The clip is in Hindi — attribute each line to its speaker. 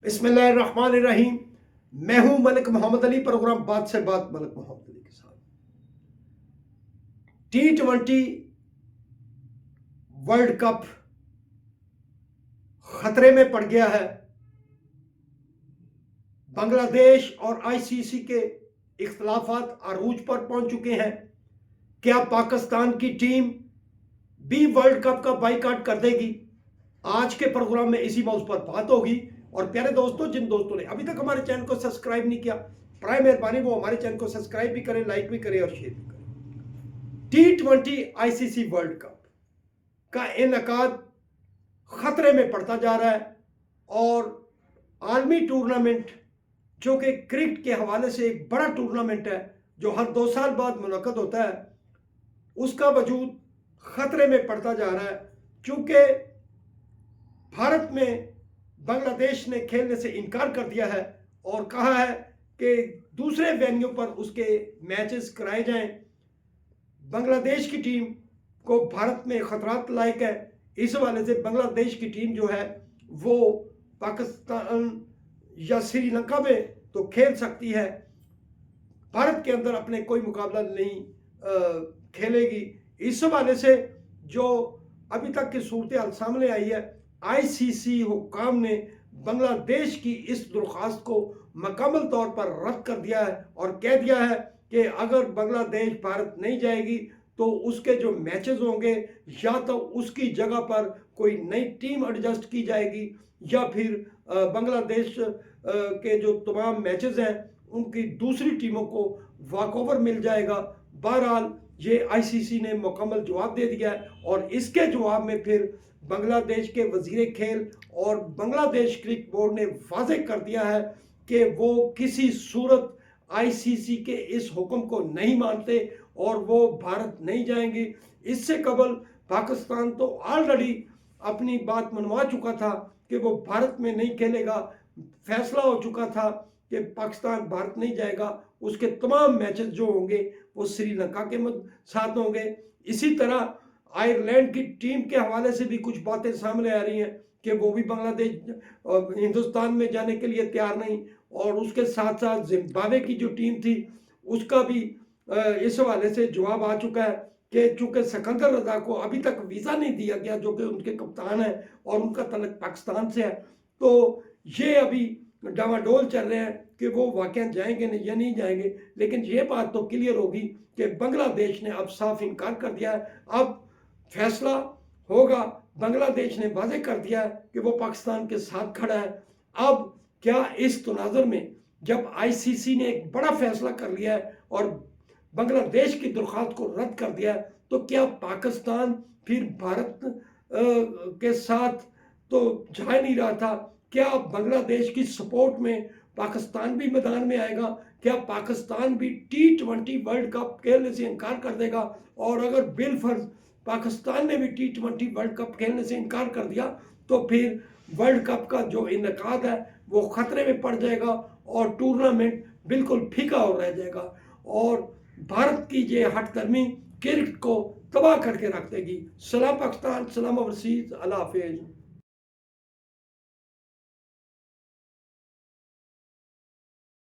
Speaker 1: बिस्मिल्लाहिर्रहमानिर्रहीम। मैं हूं मलिक मोहम्मद अली। प्रोग्राम बात से बात मलिक मोहम्मद अली के साथ। T20 वर्ल्ड कप खतरे में पड़ गया है। बांग्लादेश और आईसीसी के इख्तलाफात अरूज पर पहुंच चुके हैं। क्या पाकिस्तान की टीम भी वर्ल्ड कप का बाइकआउट कर देगी? आज के प्रोग्राम में इसी मौजू पर बात होगी। और प्यारे दोस्तों, जिन दोस्तों ने अभी तक हमारे चैनल को सब्सक्राइब नहीं किया, प्राय मेहरबानी वो हमारे चैनल को सब्सक्राइब भी करें, लाइक भी करें और शेयर भी करें। T20 आईसीसी वर्ल्ड कप का इनेकाद खतरे में पड़ता जा रहा है और आलमी टूर्नामेंट जो कि क्रिकेट के हवाले से एक बड़ा टूर्नामेंट है, जो हर 2 साल बाद मुनक्कद होता है, उसका वजूद खतरे में पड़ता जा रहा है। चूंकि भारत में बांग्लादेश ने खेलने से इनकार कर दिया है और कहा है कि दूसरे वेन्यू पर उसके मैचेस कराए जाएं। बांग्लादेश की टीम को भारत में खतरात लायक है। इस हवाले से बांग्लादेश की टीम जो है वो पाकिस्तान या श्रीलंका में तो खेल सकती है, भारत के अंदर अपने कोई मुकाबला नहीं खेलेगी। इस हवाले से जो अभी तक की सूरत हाल सामने आई है, आईसीसी हुक्काम ने बांग्लादेश की इस दरख्वास्त को मुकम्मल तौर पर रद्द कर दिया है और कह दिया है कि अगर बांग्लादेश भारत नहीं जाएगी तो उसके जो मैचेस होंगे या तो उसकी जगह पर कोई नई टीम एडजस्ट की जाएगी या फिर बांग्लादेश के जो तमाम मैचेस हैं उनकी दूसरी टीमों को वॉकओवर मिल जाएगा। बहरहाल ये आईसीसी ने मुकम्मल जवाब दे दिया है और इसके जवाब में फिर बांग्लादेश के वजीर खेल और बांग्लादेश क्रिकेट बोर्ड ने वाज़ेह कर दिया है कि वो किसी सूरत आईसीसी के इस हुक्म को नहीं मानते और वो भारत नहीं जाएंगे। इससे कबल पाकिस्तान तो ऑलरेडी अपनी बात मनवा चुका था कि वो भारत में नहीं खेलेगा। फैसला हो चुका था कि पाकिस्तान भारत नहीं जाएगा, उसके तमाम मैचेस जो होंगे वो श्रीलंका के साथ होंगे। इसी तरह आयरलैंड की टीम के हवाले से भी कुछ बातें सामने आ रही हैं कि वो भी बांग्लादेश हिंदुस्तान में जाने के लिए तैयार नहीं, और उसके साथ साथ जिम्बाब्वे की जो टीम थी उसका भी इस हवाले से जवाब आ चुका है कि चूंकि सिकंदर रजा को अभी तक वीज़ा नहीं दिया गया, जो कि उनके कप्तान है और उनका तल्लुक पाकिस्तान से है, तो ये अभी डामाडोल चल रहे हैं कि वो वाकई जाएंगे नहीं या नहीं जाएंगे। लेकिन ये बात तो क्लियर होगी कि बांग्लादेश ने अब साफ इनकार कर दिया है। अब फैसला होगा। बांग्लादेश ने वाज़ेह कर दिया है कि वो पाकिस्तान के साथ खड़ा है। अब क्या इस तनाज़ुर में जब आईसीसी ने एक बड़ा फैसला कर लिया है और बांग्लादेश की दरख्वास्त को रद्द कर दिया है, तो क्या पाकिस्तान फिर भारत के साथ तो जा नहीं रहा था? क्या बांग्लादेश की सपोर्ट में पाकिस्तान भी मैदान में आएगा? क्या पाकिस्तान भी T20 वर्ल्ड कप खेलने से इनकार कर देगा? और अगर बिलफर्ज पाकिस्तान ने भी T20 वर्ल्ड कप खेलने से इनकार कर दिया तो फिर वर्ल्ड कप का जो इनेकाद है वो खतरे में पड़ जाएगा और टूर्नामेंट बिल्कुल फीका हो रह जाएगा और भारत की ये हठधर्मी क्रिकेट को तबाह करके रख देगी। सलाम पाकिस्तान, सलाम ओवरसीज, अल्लाह हाफिज।